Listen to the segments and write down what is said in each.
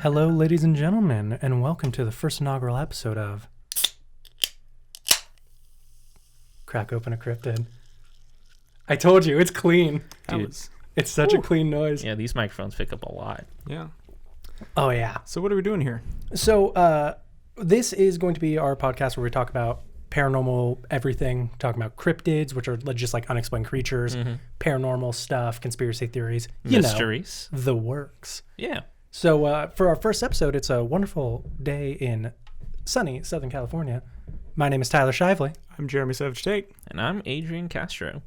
Hello, ladies and gentlemen, and welcome to the first inaugural episode of Crack Open a Cryptid. I told you, it's clean. Dude, it's such a clean noise. yeah, these microphones pick up a lot. Yeah. Oh, yeah. So what are we doing here? So this is going to be our podcast where we talk about paranormal everything, talking about cryptids, which are just like unexplained creatures, paranormal stuff, conspiracy theories, Mysteries. the works. Yeah. So for our first episode, it's a wonderful day in sunny Southern California. My name is Tyler Shively. I'm Jeremy Savage Tate. And I'm Adrian Castro.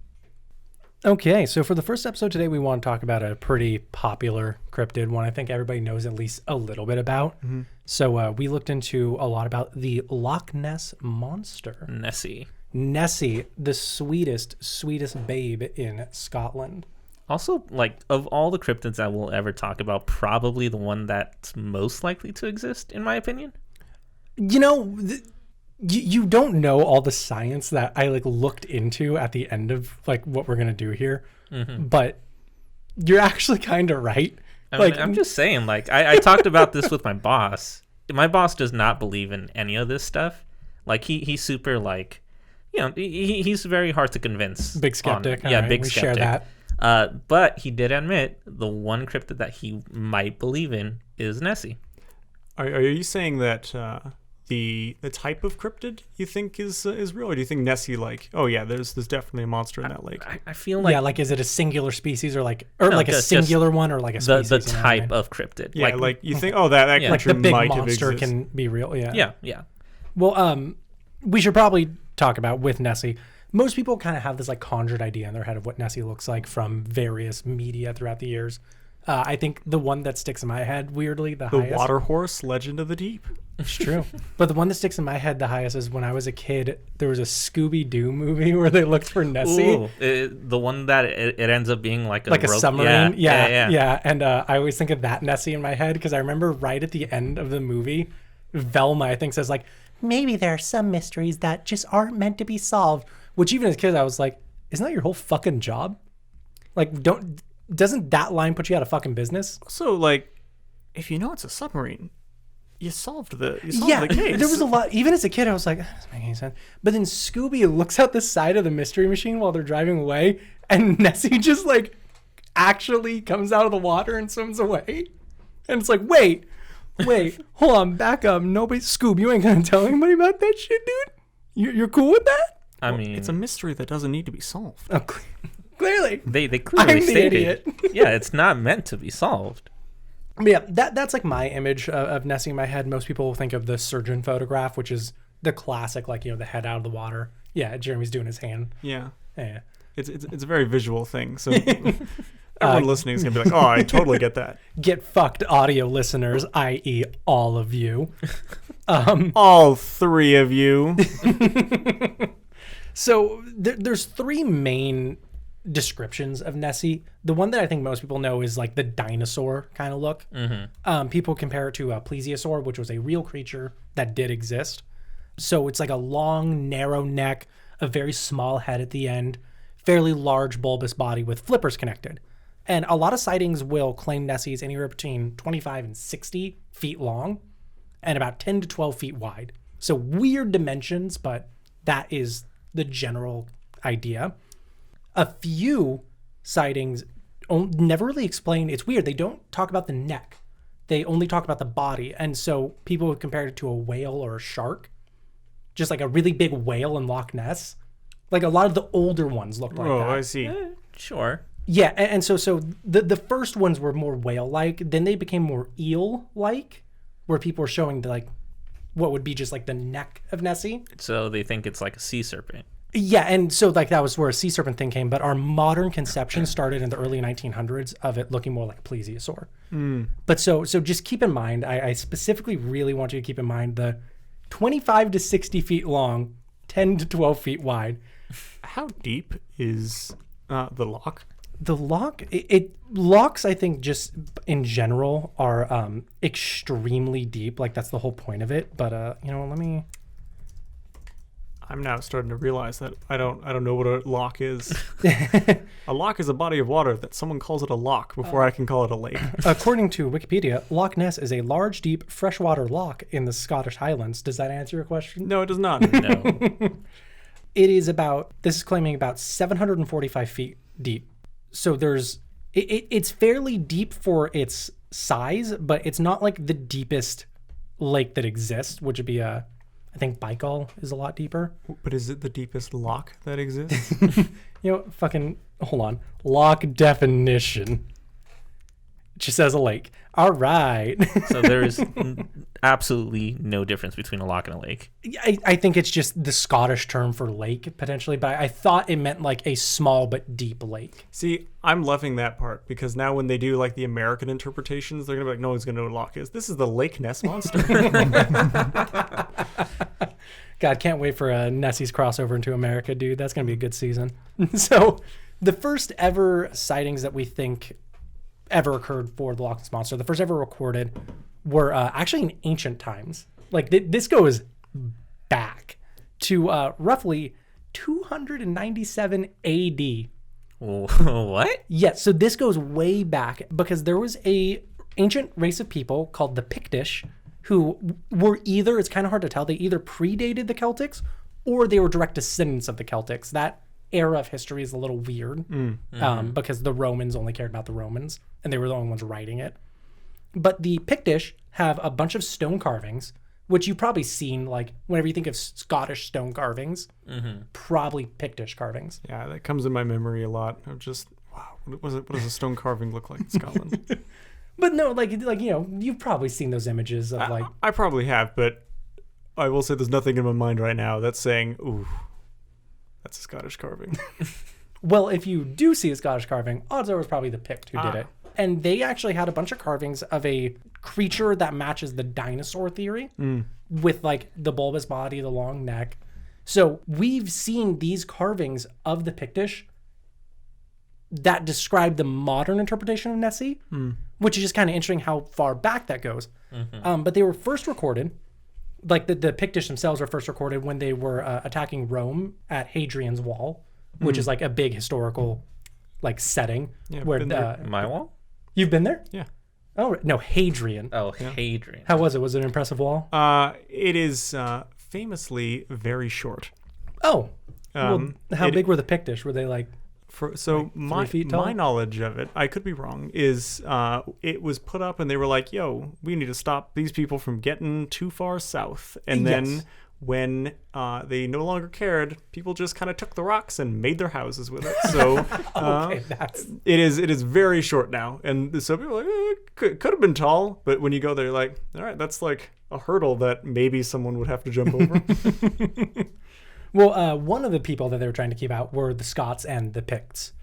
Okay, so for the first episode today, we want to talk about a pretty popular cryptid, one I think everybody knows at least a little bit about. So we looked into a lot about the Loch Ness Monster. Nessie, the sweetest babe in Scotland. Also, like, of all the cryptids that we'll ever talk about, probably the one that's most likely to exist, in my opinion. You know, you don't know all the science that I looked into at the end of what we're gonna do here, but you're actually kind of right. I'm just saying, I talked about this with my boss. My boss does not believe in any of this stuff. He's super he's very hard to convince. Big skeptic. Big skeptic. Share that. But he did admit the one cryptid that he might believe in is Nessie. Are you saying that the type of cryptid you think is real, or do you think Nessie there's definitely a monster in that lake? I feel like is it a singular species or a singular one or like a species? The type of cryptid. Yeah, you think that creature the big might monster have existed. can be real. Yeah. Well, we should probably talk about with Nessie. Most people kind of have this conjured idea in their head of what Nessie looks like from various media throughout the years. I think the one that sticks in my head, weirdly, the highest. The water horse, Legend of the Deep. It's true. But the one that sticks in my head the highest is when I was a kid, there was a Scooby-Doo movie where they looked for Nessie. Ooh, the one that it ends up being like a submarine. Yeah. And I always think of that Nessie in my head because I remember right at the end of the movie, Velma, I think, says maybe there are some mysteries that just aren't meant to be solved. Which even as a kid, I was like, isn't that your whole fucking job? Doesn't that line put you out of fucking business? So, if you know it's a submarine, you solved the case. There was a lot. Even as a kid, I was like, that doesn't make any sense. But then Scooby looks out the side of the mystery machine while they're driving away, and Nessie just actually comes out of the water and swims away. And it's like, wait, hold on, back up. Scoob, you ain't gonna tell anybody about that shit, dude? You're cool with that? I mean, it's a mystery that doesn't need to be solved. Oh, clearly. They clearly I'm the stated, idiot. Yeah, it's not meant to be solved. But yeah, that's my image of Nessie in my head. Most people will think of the surgeon photograph, which is the classic, the head out of the water. Yeah, Jeremy's doing his hand. Yeah. Yeah. It's a very visual thing. So everyone listening is going to be like, oh, I totally get that. Get fucked, audio listeners, i.e. all of you. All three of you. So there's three main descriptions of Nessie. The one that I think most people know is the dinosaur kind of look. People compare it to a plesiosaur, which was a real creature that did exist. So it's a long, narrow neck, a very small head at the end, fairly large bulbous body with flippers connected. And a lot of sightings will claim Nessies anywhere between 25 and 60 feet long and about 10 to 12 feet wide. So weird dimensions, but that is the general idea. A few sightings never really explain. It's weird. They don't talk about the neck. They only talk about the body. And so people have compared it to a whale or a shark. Just a really big whale in Loch Ness. A lot of the older ones looked like that. Oh, I see. Sure. Yeah, and so the first ones were more whale-like. Then they became more eel-like, where people were showing what would be just the neck of Nessie. So they think it's like a sea serpent. Yeah, and so that was where a sea serpent thing came. But our modern conception started in the early 1900s of it looking more like a plesiosaur. But so just keep in mind, I specifically really want you to keep in mind the 25 to 60 feet long, 10 to 12 feet wide. How deep is the loch? The loch, locks, I think, just in general are extremely deep. Like, that's the whole point of it. But let me. I'm now starting to realize that I don't know what a loch is. A loch is a body of water that someone calls it a loch before I can call it a lake. According to Wikipedia, Loch Ness is a large, deep freshwater loch in the Scottish Highlands. Does that answer your question? No, it does not. No. This is claiming about 745 feet deep. So it's fairly deep for its size, but it's not like the deepest lake that exists, which would be I think Baikal is a lot deeper. But is it the deepest loch that exists? Hold on. Loch definition. It just says a lake. All right. So there is absolutely no difference between a loch and a lake. I think it's just the Scottish term for lake, potentially, but I thought it meant like a small but deep lake. See, I'm loving that part because now when they do like the American interpretations, they're going to be like, no one's going to know what a loch is. This is the Loch Ness Monster. God, can't wait for Nessie's crossover into America, dude. That's going to be a good season. So the first ever sightings that we think ever occurred for the Loch Ness Monster, the first ever recorded, were actually in ancient times. Like this goes back to roughly 297 AD. What? Yes, so this goes way back because there was a ancient race of people called the Pictish who were either, it's kind of hard to tell, they either predated the Celtics or they were direct descendants of the Celtics. That era of history is a little weird because the Romans only cared about the Romans and they were the only ones writing it. But the Pictish have a bunch of stone carvings, which you've probably seen, like whenever you think of Scottish stone carvings, probably Pictish carvings. Yeah, that comes in my memory a lot. I'm just, wow, what does a stone carving look like in Scotland? But no, like you've probably seen those images of like... I probably have, but I will say there's nothing in my mind right now that's saying, ooh, that's a Scottish carving. Well, if you do see a Scottish carving, odds are it was probably the Pict who did it. And they actually had a bunch of carvings of a creature that matches the dinosaur theory with like the bulbous body, the long neck. So we've seen these carvings of the Pictish that describe the modern interpretation of Nessie, which is just kind of interesting how far back that goes. But they were first recorded, like the Pictish themselves were first recorded when they were attacking Rome at Hadrian's Wall, which is like a big historical like setting. Yeah, where My wall? You've been there? Yeah. Oh, no, Hadrian. Oh, yeah. Hadrian. How was it? Was it an impressive wall? It is famously very short. Oh. Well, how big were the Pictish? Were they like... My 3 feet tall? my knowledge of it, I could be wrong, is it was put up and they were like, yo, we need to stop these people from getting too far south. And then when they no longer cared, people just kind of took the rocks and made their houses with it. So it is very short now. And so people are like, could have been tall, but when you go there, you're like, all right, that's like a hurdle that maybe someone would have to jump over. Well, one of the people that they were trying to keep out were the Scots and the Picts.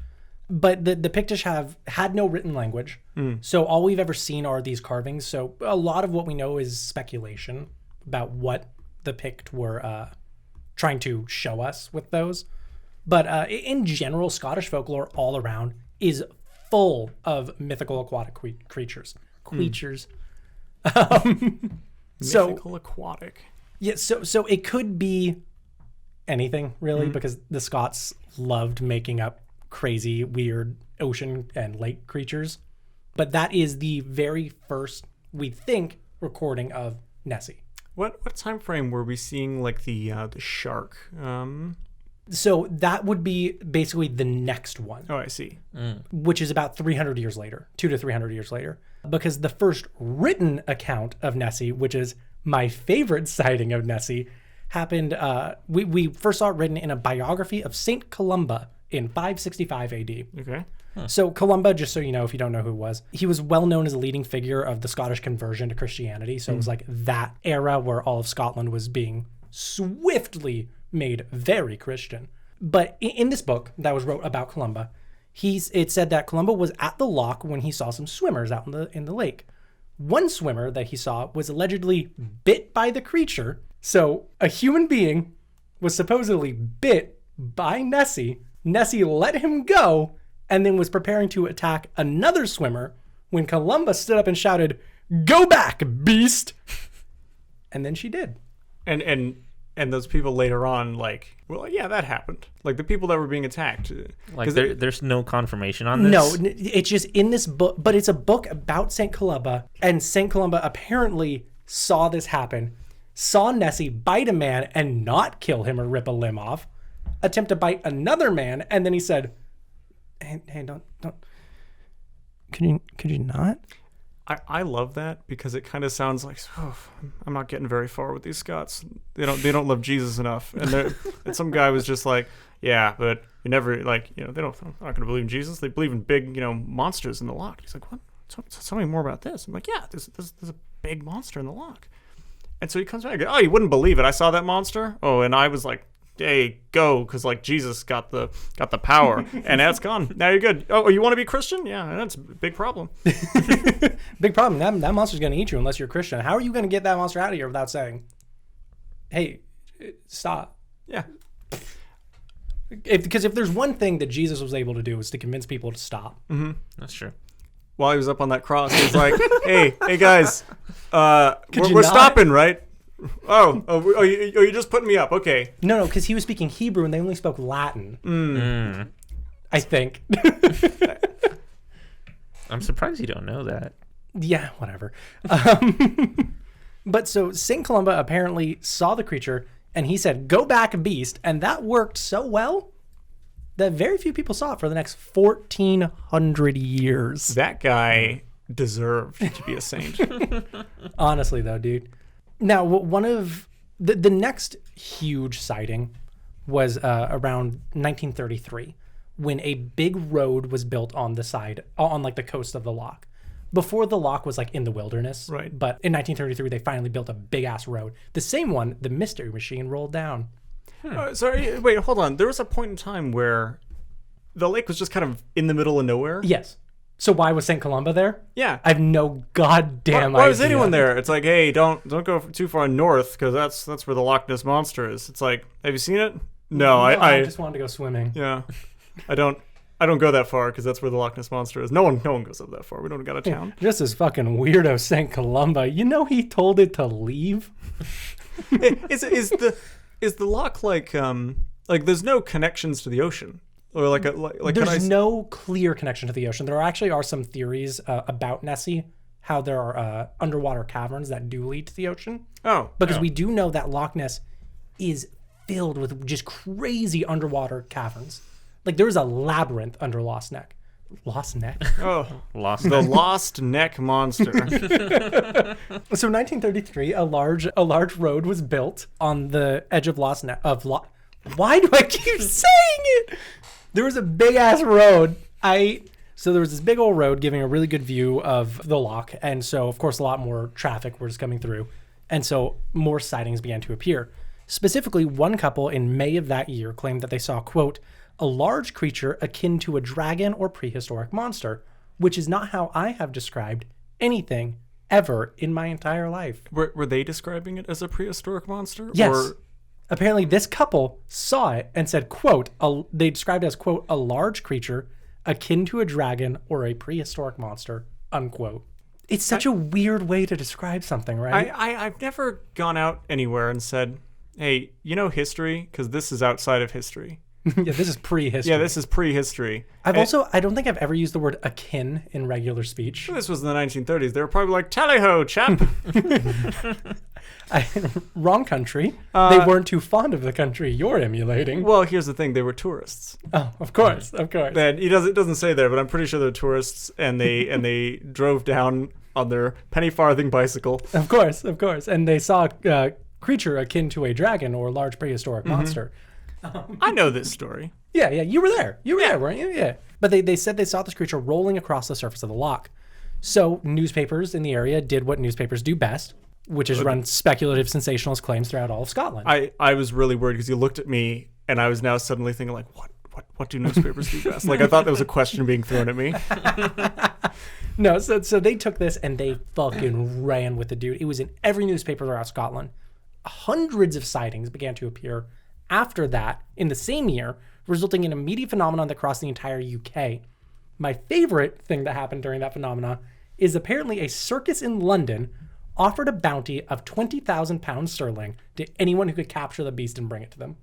But the Pictish had no written language. So all we've ever seen are these carvings. So a lot of what we know is speculation about what the Pict were trying to show us with those. But in general, Scottish folklore all around is full of mythical aquatic creatures. Mythical aquatic. Yeah, so it could be anything really because the Scots loved making up crazy, weird ocean and lake creatures. But that is the very first, we think, recording of Nessie. What time frame were we seeing like the shark? So that would be basically the next one. Oh, I see. Which is about 300 years later, 200 to 300 years later. Because the first written account of Nessie, which is my favorite sighting of Nessie, happened, we first saw it written in a biography of Saint Columba in 565 AD. Okay. So Columba, just so you know, if you don't know who it was, he was well known as a leading figure of the Scottish conversion to Christianity. So it was like that era where all of Scotland was being swiftly made very Christian. But in this book that was wrote about Columba, it said that Columba was at the loch when he saw some swimmers out in the lake. One swimmer that he saw was allegedly bit by the creature. So a human being was supposedly bit by Nessie. Nessie let him go, and then was preparing to attack another swimmer when Columba stood up and shouted, "Go back, beast!" And then she did. And those people later on, like, well, yeah, that happened. Like, the people that were being attacked. Like, there's no confirmation on this? No, it's just in this book, but it's a book about St. Columba, and St. Columba apparently saw this happen, saw Nessie bite a man and not kill him or rip a limb off, attempt to bite another man, and then he said, hey, don't. Could you not? I love that because it kind of sounds like, oh, I'm not getting very far with these Scots. They don't love Jesus enough. And some guy was just like, yeah, but you never, like, they're not going to believe in Jesus. They believe in big, monsters in the loch. He's like, what? Tell me more about this. I'm like, yeah, there's a big monster in the loch. And so he comes back. Oh, you wouldn't believe it. I saw that monster. Oh, and I was like, hey, go, because like Jesus got the power, and that's gone. Now you're good. Oh, you want to be Christian? Yeah, that's a big problem. Big problem. That monster's going to eat you unless you're a Christian. How are you going to get that monster out of here without saying, hey, stop? Yeah. Because if there's one thing that Jesus was able to do is to convince people to stop. Mm-hmm. That's true. While he was up on that cross, he was like, hey guys, we're stopping, right? Oh, you're just putting me up. Okay. No, because he was speaking Hebrew and they only spoke Latin. I think. I'm surprised you don't know that. Yeah, whatever. But so St. Columba apparently saw the creature and he said, "Go back, beast." And that worked so well that very few people saw it for the next 1,400 years. That guy deserved to be a saint. Honestly, though, dude. Now, one of the next huge sighting was around 1933 when a big road was built on the side, on like the coast of the loch. Before the loch was like in the wilderness. Right. But in 1933, they finally built a big ass road. The same one the Mystery Machine rolled down. Sorry, wait, hold on. There was a point in time where the lake was just kind of in the middle of nowhere. Yes. So why was St. Columba there? Yeah. I have no goddamn idea. Why was anyone there? It's like, hey, don't go too far north because that's where the Loch Ness Monster is. It's like, have you seen it? No, I just wanted to go swimming. Yeah. I don't go that far because that's where the Loch Ness Monster is. No one goes up that far. We don't go to town. Just this fucking weirdo St. Columba. You know he told it to leave? Is the loch like there's no connections to the ocean? Or there's no clear connection to the ocean. There actually are some theories about Nessie, how there are underwater caverns that do lead to the ocean. Oh. Because we do know that Loch Ness is filled with just crazy underwater caverns. Like there's a labyrinth under Lost Neck. Lost Neck? Oh. Lost the Lost Neck Monster. So in 1933, a large road was built on the edge of Lost Neck. Why do I keep saying it? There was a big ass road. So there was this big old road giving a really good view of the loch. And so, of course, a lot more traffic was coming through. And so more sightings began to appear. Specifically, one couple in May of that year claimed that they saw, quote, a large creature akin to a dragon or prehistoric monster, which is not how I have described anything ever in my entire life. Were they describing it as a prehistoric monster? Yes. Or... Apparently, this couple saw it and said, quote, they described it as, quote, a large creature akin to a dragon or a prehistoric monster, unquote. It's such a weird way to describe something, right? I've never gone out anywhere and said, hey, you know history? Because this is outside of history. Yeah, this is prehistory. Yeah, this is prehistory. I don't think I've ever used the word akin in regular speech. This was in the 1930s. They were probably like, tally-ho, chap. Wrong country. They weren't too fond of the country you're emulating. Well, here's the thing. They were tourists. Oh, of course. It doesn't say there, but I'm pretty sure they're tourists, and they drove down on their penny farthing bicycle. Of course. And they saw a creature akin to a dragon or a large prehistoric monster. I know this story. Yeah, you were there. You were there, weren't you? Yeah. But they said they saw this creature rolling across the surface of the loch. So newspapers in the area did what newspapers do best, which is run speculative sensationalist claims throughout all of Scotland. I was really worried because you looked at me and I was now suddenly thinking like, what do newspapers do best? Like I thought there was a question being thrown at me. No, so they took this and they fucking ran with the dude. It was in every newspaper throughout Scotland. Hundreds of sightings began to appear after that in the same year, resulting in a media phenomenon that crossed the entire UK. My favorite thing that happened during that phenomena is apparently a circus in London offered a bounty of 20,000 pounds sterling to anyone who could capture the beast and bring it to them,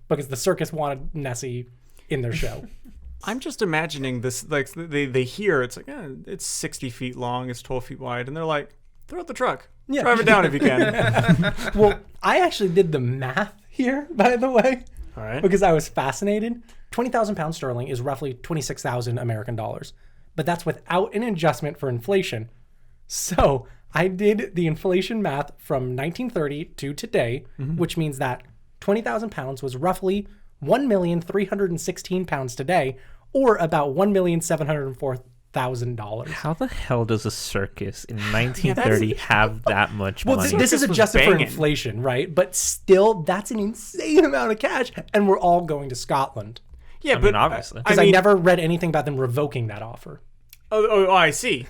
because the circus wanted Nessie in their show. I'm just imagining this, like, they hear it's like, it's 60 feet long, it's 12 feet wide, and they're like, throw out the truck. Yeah. Drive it down if you can. Well, I actually did the math here, by the way, All right. because I was fascinated. 20,000 pounds sterling is roughly 26,000 American dollars, but that's without an adjustment for inflation. So I did the inflation math from 1930 to today, which means that 20,000 pounds was roughly 1,316 pounds today, or about $1,704,000. How the hell does a circus in 1930 have that much Well, money? this is Circus was adjusted for banging. inflation, right? But still, that's an insane amount of cash, and we're all going to Scotland. Yeah, I but mean, obviously. Because I never read anything about them revoking that offer. Oh, I see.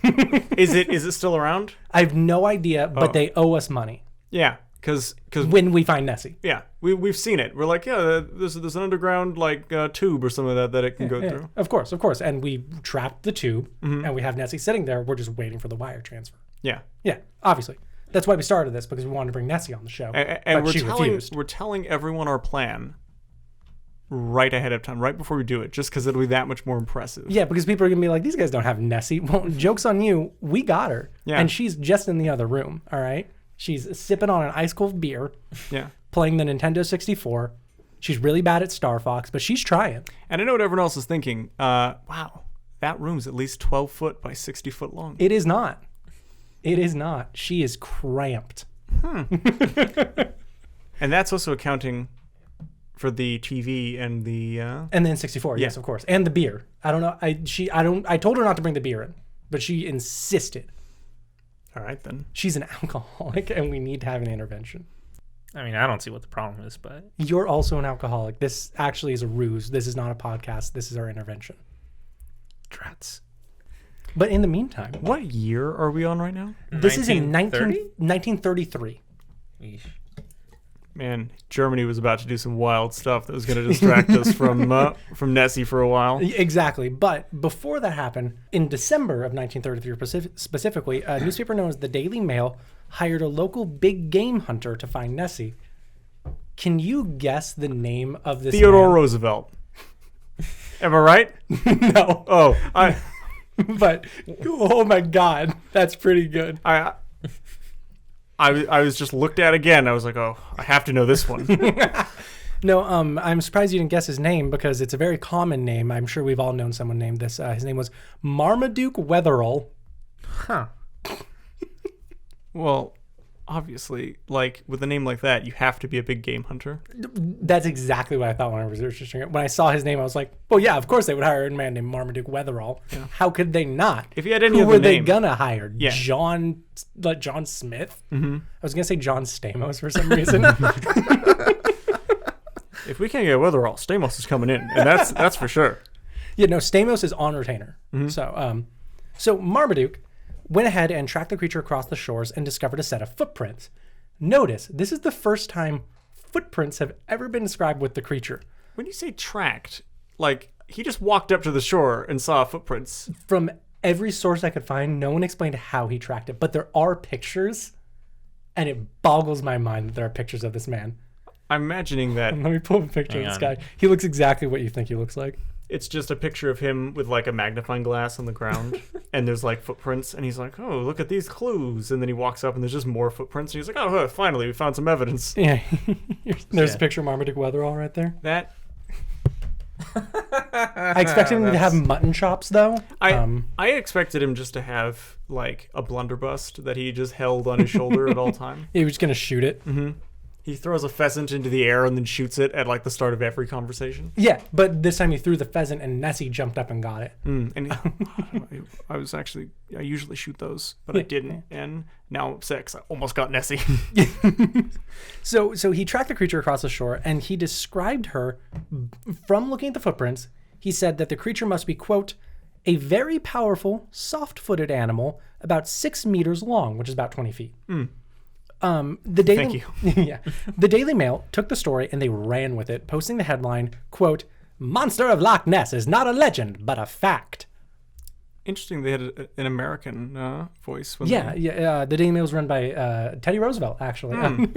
Is it still around? I have no idea, but Oh. they owe us money Yeah, because when we find Nessie. yeah, we've seen it. We're like, there's an underground like tube or something that it can go Yeah, through. of course. And we trapped the tube, and we have Nessie sitting there. We're just waiting for the wire transfer. Yeah, Yeah, obviously. That's why we started this, because we wanted to bring Nessie on the show. and but she refused. we're telling everyone our plan right ahead of time, right before we do it, just because it'll be that much more impressive. Yeah, because people are going to be like, these guys don't have Nessie. Well, joke's on you. We got her. Yeah. And she's just in the other room, all right? She's sipping on an ice cold beer, Yeah. playing the Nintendo 64. She's really bad at Star Fox, but she's trying. And I know what everyone else is thinking. Wow, that room's at least 12 foot by 60 foot long. It is not. It is not. She is cramped. And that's also accounting for the TV and the. And then 64, yes, of course. And the beer. I don't know. I told her not to bring the beer in, but she insisted. All right then. She's an alcoholic, and we need to have an intervention. I mean, I don't see what the problem is, but You're also an alcoholic. This actually is a ruse. This is not a podcast. This is our intervention. drats. But in the meantime, What year are we on right now? this is in 1930? 1933. Eesh. Man, Germany was about to do some wild stuff that was going to distract us from Nessie for a while. Exactly. But before that happened, in December of 1933 specifically, a newspaper known as the Daily Mail hired a local big game hunter to find Nessie. Can you guess the name of this Theodore man? Roosevelt. Am I right? No. Oh, But, oh my God, that's pretty good. I was just looked at again. I was like, oh, I have to know this one. No, I'm surprised you didn't guess his name, because it's a very common name. I'm sure we've all known someone named this. His name was Marmaduke Wetherell. Huh. Well, obviously, like with a name like that, you have to be a big game hunter. That's exactly what I thought when I was researching it. When I saw his name, I was like, well, yeah, of course they would hire a man named Marmaduke Wetherell. Yeah. How could they not? If you had any Who other were they name. gonna hire? Yeah. John Smith? Mm-hmm. I was gonna say John Stamos for some reason. If we can't get Wetherell, Stamos is coming in, and that's for sure. Yeah, no, Stamos is on retainer. Mm-hmm. So Marmaduke went ahead and tracked the creature across the shores and discovered a set of footprints. Notice, this is the first time footprints have ever been described with the creature. When you say tracked, like he just walked up to the shore and saw footprints. From every source I could find, no one explained how he tracked it, but there are pictures, and it boggles my mind that there are pictures of this man. I'm imagining that Let me pull up a picture of Hang this on. guy. He looks exactly what you think he looks like. it's just a picture of him with like a magnifying glass on the ground, and there's like footprints, and he's like, oh, look at these clues, and then he walks up and there's just more footprints, and he's like, oh, finally we found some evidence. Yeah. There's Yeah. a picture of Marmaduke Wetherell right there. That I expected him to have mutton chops, though. I expected him just to have like a blunderbuss that he just held on his shoulder at all time. He was just going to shoot it. Mm-hmm. He throws a pheasant into the air and then shoots it at like the start of every conversation. Yeah, but this time he threw the pheasant and Nessie jumped up and got it. And I usually shoot those, but I didn't, and now I'm upset 'cause I almost got Nessie. So he tracked the creature across the shore, and he described her from looking at the footprints. He said that the creature must be, quote, a very powerful, soft-footed animal about 6 meters long, which is about 20 feet. The Daily, Thank you. Yeah. The Daily Mail took the story and they ran with it, posting the headline, quote, Monster of Loch Ness is not a legend, but a fact. Interesting. They had an American voice. The Daily Mail was run by Teddy Roosevelt, actually.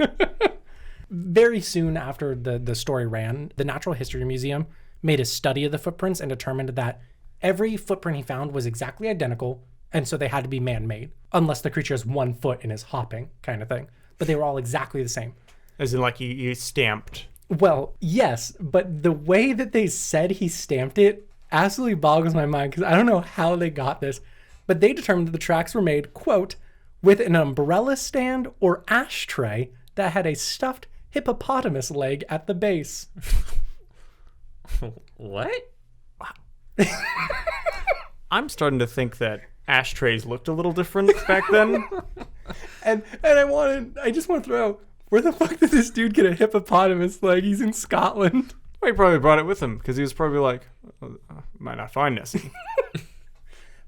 Very soon after the story ran, the Natural History Museum made a study of the footprints and determined that every footprint he found was exactly identical, and so they had to be man-made, unless the creature has 1 foot and is hopping, kind of thing. But they were all exactly the same. As in, like, he stamped. Well, yes, but the way that they said he stamped it absolutely boggles my mind, because I don't know how they got this, but they determined that the tracks were made, quote, with an umbrella stand or ashtray that had a stuffed hippopotamus leg at the base. What? I'm starting to think that ashtrays looked a little different back then. and I just want to throw out, where the fuck did this dude get a hippopotamus leg? He's in Scotland. Well, he probably brought it with him because he was probably like, might not find Nessie.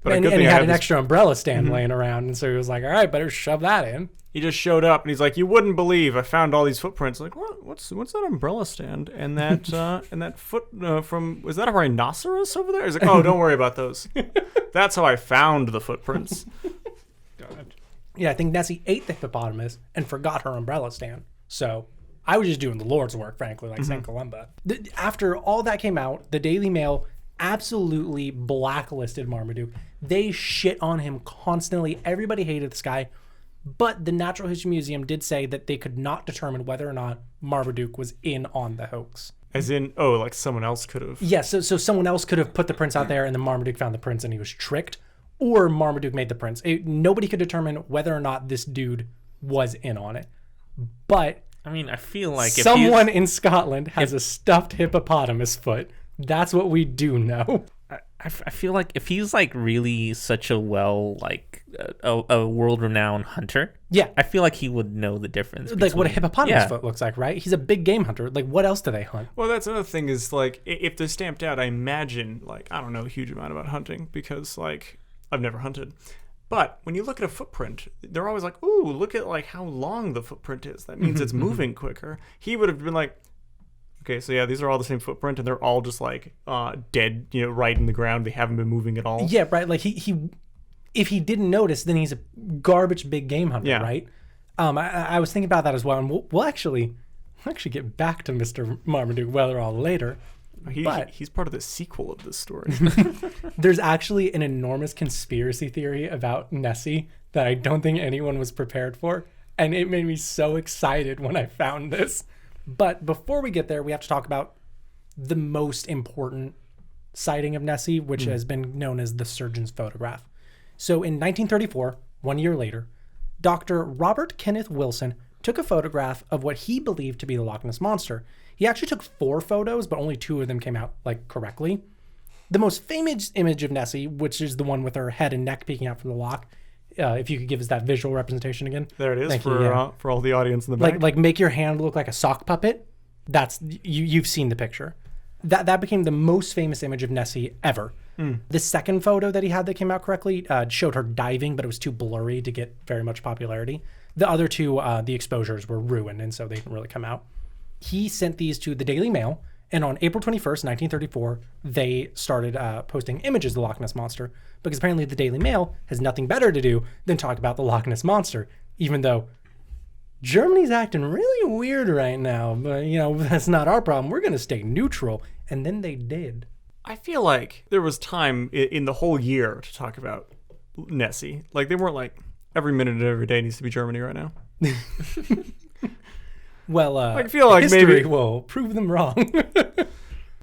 But and he had an extra umbrella stand laying around, and so he was like, all right, better shove that in. He just showed up, and he's like, you wouldn't believe I found all these footprints. Like, what's that umbrella stand? And that foot from, was that a rhinoceros over there? He's like, oh, don't worry about those. That's how I found the footprints. God. Yeah, I think Nessie ate the hippopotamus and forgot her umbrella stand. So I was just doing the Lord's work, frankly, like St. Columba. After all that came out, the Daily Mail absolutely blacklisted Marmaduke. They shit on him constantly. Everybody hated this guy. But the Natural History Museum did say that they could not determine whether or not Marmaduke was in on the hoax. As in, like someone else could have. Yes, so someone else could have put the prints out there, and then Marmaduke found the prints and he was tricked. Or Marmaduke made the prints. Nobody could determine whether or not this dude was in on it. But I mean, I feel like someone in Scotland has a stuffed hippopotamus foot. That's what we do know. I feel like if he's like really such a a world-renowned hunter, yeah, I feel like he would know the difference. Like what a hippopotamus foot looks like, right? He's a big game hunter. Like, what else do they hunt? Well, that's another thing is, like, if they're stamped out, I imagine, like, I don't know a huge amount about hunting because, like, I've never hunted. But when you look at a footprint, they're always like, ooh, look at, like, how long the footprint is. That means it's moving quicker. He would have been like, okay, so yeah, these are all the same footprint, and they're all just, like, dead, right in the ground. They haven't been moving at all. Yeah, right. Like, he if he didn't notice, then he's a garbage big game hunter, right? I was thinking about that as well, and we'll actually get back to Mr. Marmaduke Wetherell later. He's part of the sequel of this story. There's actually an enormous conspiracy theory about Nessie that I don't think anyone was prepared for, and it made me so excited when I found this. But before we get there, we have to talk about the most important sighting of Nessie, which has been known as the surgeon's photograph. So in 1934, 1 year later, Dr. Robert Kenneth Wilson took a photograph of what he believed to be the Loch Ness Monster. He actually took 4 photos, but only 2 of them came out, correctly. The most famous image of Nessie, which is the one with her head and neck peeking out from the loch, if you could give us that visual representation again. There it is. Thank you, for all the audience in the back. Like make your hand look like a sock puppet. That's you've seen the picture. That became the most famous image of Nessie ever. The second photo that he had that came out correctly showed her diving, but it was too blurry to get very much popularity. The other 2, the exposures were ruined, and so they didn't really come out. He sent these to the Daily Mail, and on April 21st, 1934, they started posting images of the Loch Ness Monster, because apparently the Daily Mail has nothing better to do than talk about the Loch Ness Monster, even though Germany's acting really weird right now, but, that's not our problem. We're going to stay neutral. And then they did. I feel like there was time in the whole year to talk about Nessie. Like, they weren't like, every minute of every day needs to be Germany right now. Well, I feel like history maybe will prove them wrong.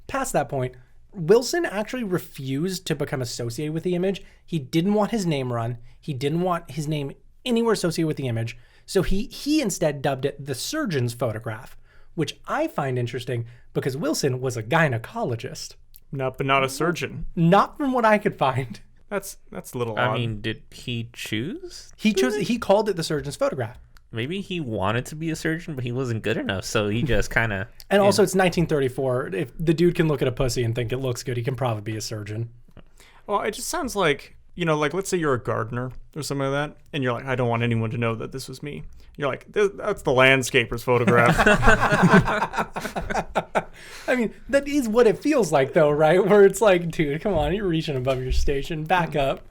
Past that point, Wilson actually refused to become associated with the image. He didn't want his name run. He didn't want his name anywhere associated with the image. So he instead dubbed it the surgeon's photograph, which I find interesting because Wilson was a gynecologist. But not a surgeon. Not from what I could find. That's a little odd. I mean, did he choose? He called it the surgeon's photograph. Maybe he wanted to be a surgeon, but he wasn't good enough, so he just kind of... And also, it's 1934. If the dude can look at a pussy and think it looks good, he can probably be a surgeon. Well, it just sounds like, let's say you're a gardener or something like that, and you're like, I don't want anyone to know that this was me. You're like, that's the landscaper's photograph. I mean, that is what it feels like, though, right? Where it's like, dude, come on, you're reaching above your station. Back up.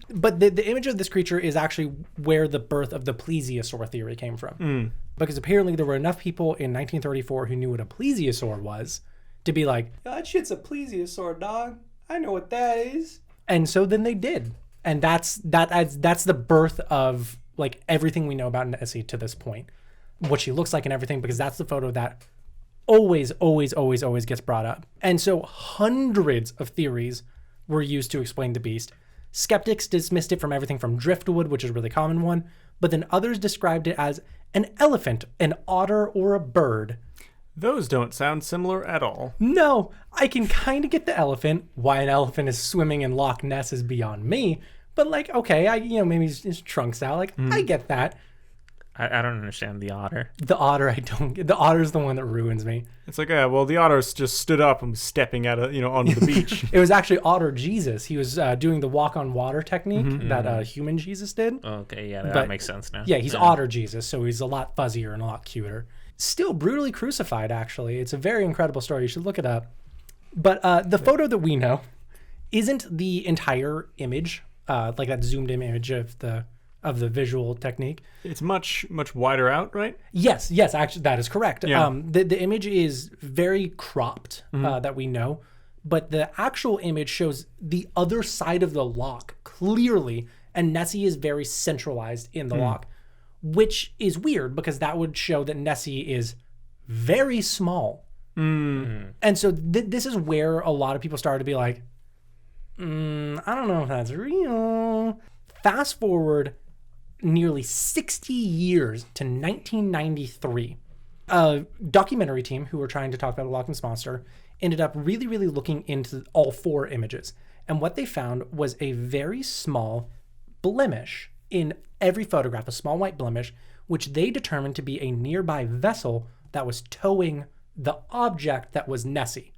But the image of this creature is actually where the birth of the plesiosaur theory came from. Because apparently there were enough people in 1934 who knew what a plesiosaur was to be like, that shit's a plesiosaur, dog. I know what that is. And so then they did. And that's the birth of like everything we know about Nessie to this point. What she looks like and everything, because that's the photo that always gets brought up. And so hundreds of theories were used to explain the beast. Skeptics dismissed it from everything from driftwood, which is a really common one, but then others described it as an elephant, an otter, or a bird. Those don't sound similar at all. No, I can kind of get the elephant. Why an elephant is swimming in Loch Ness is beyond me. But like, okay, maybe his trunk's out. Like, I get that. I don't understand the otter. The otter, I don't get. The otter's the one that ruins me. It's like, well, the otter just stood up and was stepping out of, onto the beach. It was actually Otter Jesus. He was doing the walk on water technique that human Jesus did. Okay, yeah, that makes sense now. Yeah, he's Otter Jesus, so he's a lot fuzzier and a lot cuter. Still brutally crucified, actually. It's a very incredible story. You should look it up. But the photo that we know isn't the entire image, like that zoomed in image of the visual technique. It's much wider out, right? Yes, actually that is correct. Yeah. The image is very cropped, that we know, but the actual image shows the other side of the loch clearly, and Nessie is very centralized in the loch, which is weird because that would show that Nessie is very small. And so this is where a lot of people started to be like, I don't know if that's real. Fast forward nearly 60 years to 1993. A documentary team who were trying to talk about the Loch Ness Monster ended up really looking into all four images. And what they found was a very small blemish in every photograph, a small white blemish, which they determined to be a nearby vessel that was towing the object that was Nessie.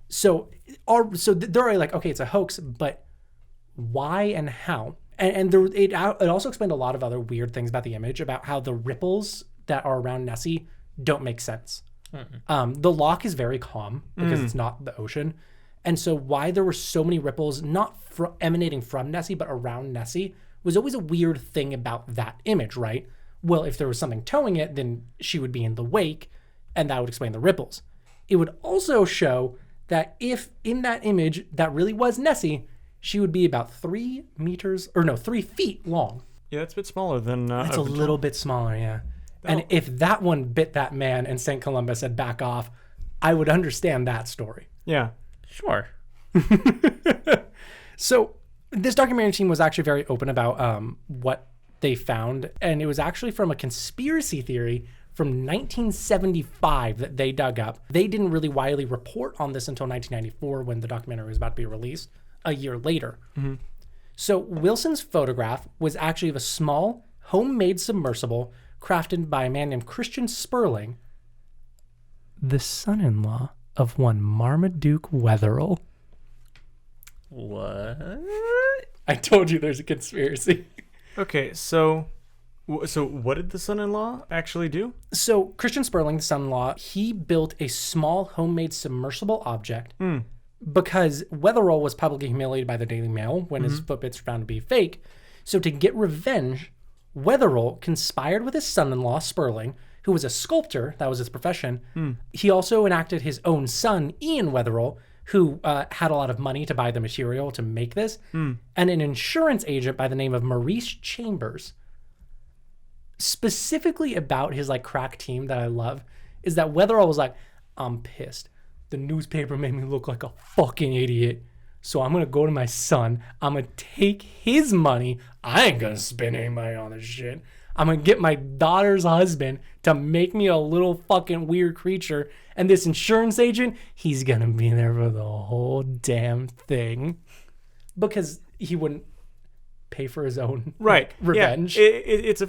So they're already like, okay, it's a hoax, but why and how? And it also explained a lot of other weird things about the image, about how the ripples that are around Nessie don't make sense. The loch is very calm because it's not the ocean. And so why there were so many ripples, not emanating from Nessie, but around Nessie, was always a weird thing about that image, right? Well, if there was something towing it, then she would be in the wake, and that would explain the ripples. It would also show that if in that image that really was Nessie, she would be about 3 feet long. Yeah, that's a bit smaller than... That's a little bit smaller, yeah. And if that one bit that man and St. Columba said back off, I would understand that story. Yeah. Sure. So this documentary team was actually very open about what they found, and it was actually from a conspiracy theory from 1975 that they dug up. They didn't really widely report on this until 1994 when the documentary was about to be released a year later. So Wilson's photograph was actually of a small homemade submersible crafted by a man named Christian Sperling, the son-in-law of one Marmaduke Wetherell. What? I told you there's a conspiracy. Okay, so what did the son-in-law actually do? So Christian Sperling, the son-in-law, he built a small homemade submersible object because Wetherell was publicly humiliated by the Daily Mail when his footprints were found to be fake. So to get revenge, Wetherell conspired with his son-in-law, Sperling, who was a sculptor, that was his profession. He also enacted his own son, Ian Wetherell, who had a lot of money to buy the material to make this, and an insurance agent by the name of Maurice Chambers. Specifically about his crack team that I love is that Wetherell was like, I'm pissed. The newspaper made me look like a fucking idiot. So I'm going to go to my son. I'm going to take his money. I ain't going to spend any money on this shit. I'm going to get my daughter's husband to make me a little fucking weird creature. And this insurance agent, he's going to be there for the whole damn thing. Because he wouldn't pay for his own revenge. Yeah, it's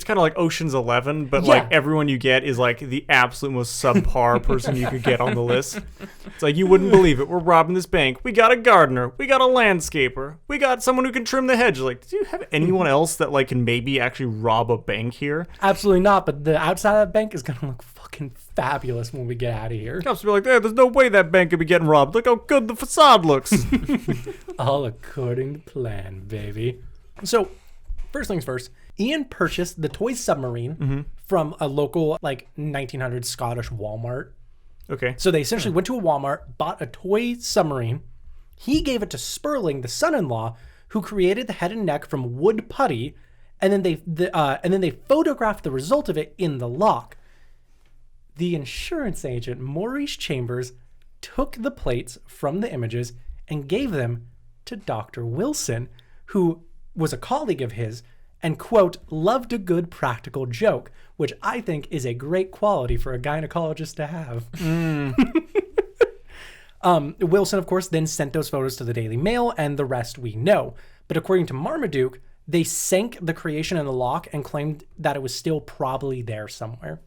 kind of like Ocean's 11, but like everyone you get is like the absolute most subpar person you could get on the list. It's like, you wouldn't believe it. We're robbing this bank. We got a gardener. We got a landscaper. We got someone who can trim the hedge. Like, do you have anyone else that like can maybe actually rob a bank here? Absolutely not. But the outside of that bank is gonna look fucking fabulous when we get out of here. Cops be like, there's no way that bank could be getting robbed. Look how good the facade looks. All according to plan, baby. So, first things first, Ian purchased the toy submarine from a local, like, 1900s Scottish Walmart. Okay. So they essentially went to a Walmart, bought a toy submarine. He gave it to Sperling, the son-in-law, who created the head and neck from wood putty, and then they photographed the result of it in the loch. The insurance agent, Maurice Chambers, took the plates from the images and gave them to Dr. Wilson, who was a colleague of his and, quote, loved a good practical joke, which I think is a great quality for a gynecologist to have. Wilson, of course, then sent those photos to the Daily Mail, and the rest we know. But according to Marmaduke, they sank the creation in the loch and claimed that it was still probably there somewhere.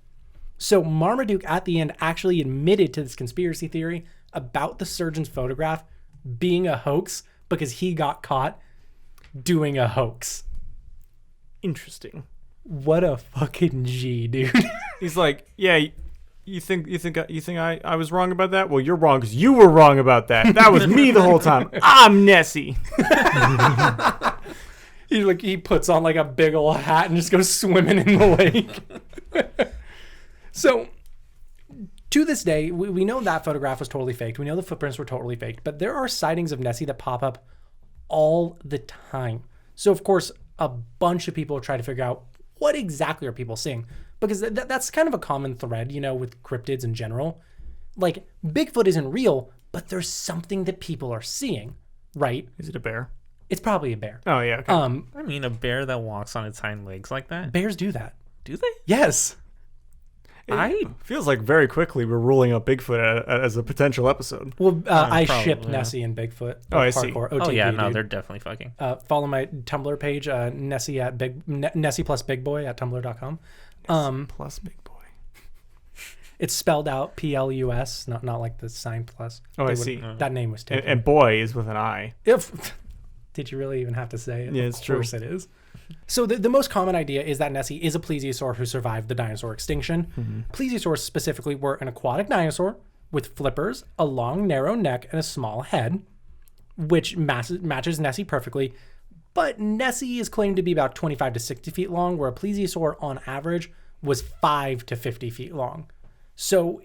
So Marmaduke, at the end, actually admitted to this conspiracy theory about the surgeon's photograph being a hoax because he got caught doing a hoax. Interesting. What a fucking G, dude. He's like, yeah, you think I was wrong about that? Well, you're wrong because you were wrong about that. That was me the whole time. I'm Nessie. He puts on like a big old hat and just goes swimming in the lake. So, to this day, we know that photograph was totally faked. We know the footprints were totally faked. But there are sightings of Nessie that pop up all the time. So, of course, a bunch of people try to figure out what exactly are people seeing. Because that's kind of a common thread, with cryptids in general. Like, Bigfoot isn't real, but there's something that people are seeing, right? Is it a bear? It's probably a bear. Oh, yeah. Okay. I mean, a bear that walks on its hind legs like that? Bears do that. Do they? Yes. It feels like very quickly we're ruling out Bigfoot as a potential episode. Well, I probably, shipped yeah. Nessie and Bigfoot. Oh, I see. OTP, Oh yeah, no, dude. they're definitely fucking. Follow my Tumblr page, Nessie plus Big Boy at tumblr.com. Nessie plus Big Boy. It's spelled out PLUS, not like the sign plus. Oh, I see. That name was taken. And boy is with an I. Did you really even have to say it? Yeah, it's true. Of course it is. So the most common idea is that Nessie is a plesiosaur who survived the dinosaur extinction. Mm-hmm. Plesiosaurs specifically were an aquatic dinosaur with flippers, a long, narrow neck, and a small head, which matches Nessie perfectly. But Nessie is claimed to be about 25 to 60 feet long, where a plesiosaur on average was 5 to 50 feet long. So